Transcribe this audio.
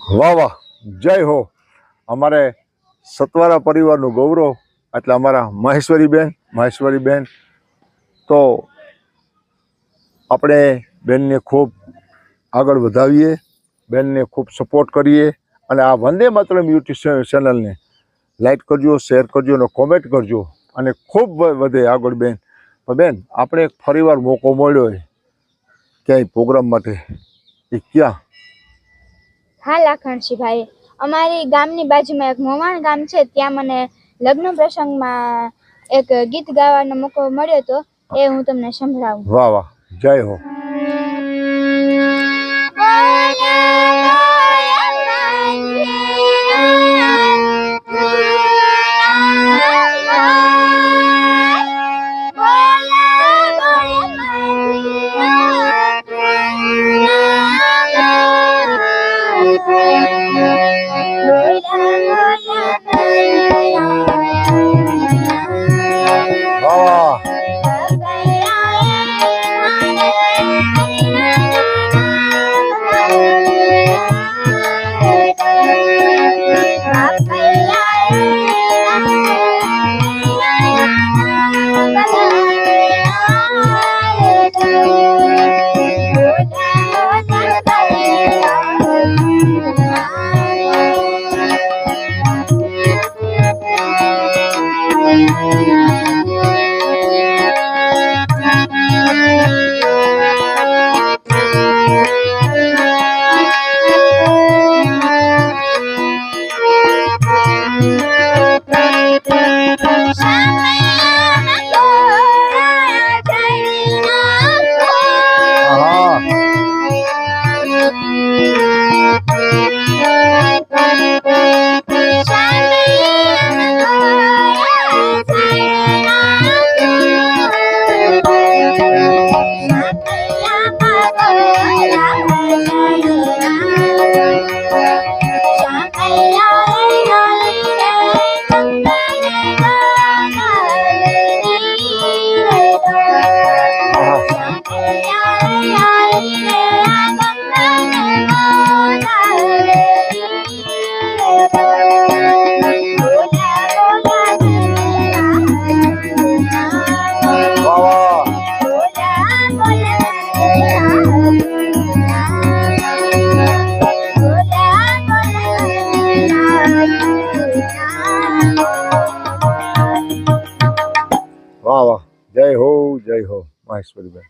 વાહ વાહ, જય હો. અમારે સતવારા પરિવારનું ગૌરવ એટલે અમારા મહેશ્વરીબેન તો આપણે બેનને ખૂબ આગળ વધાવીએ, બેનને ખૂબ સપોર્ટ કરીએ અને આ વંદે માતરમ યુટ્યુબ ચેનલને લાઈક કરજો, શેર કરજો અને કોમેન્ટ કરજો અને ખૂબ વધે આગળ બેન. બેન આપણે એક ફરીવાર મોકો મળ્યો હોય ક્યાંય પ્રોગ્રામ માટે, એ ક્યાં? હા લાખણસિંહભાઈ, અમારી ગામની બાજુમાં એક મોવાણ ગામ છે, ત્યાં મને લગ્ન પ્રસંગમાં એક ગીત ગાવાનો મોકો મળ્યો હતો, એ હું તમને સંભળાવું. વાહ વાહ, જય હો. વાહ વાહ, જય હો મહેશ્વરીબેન.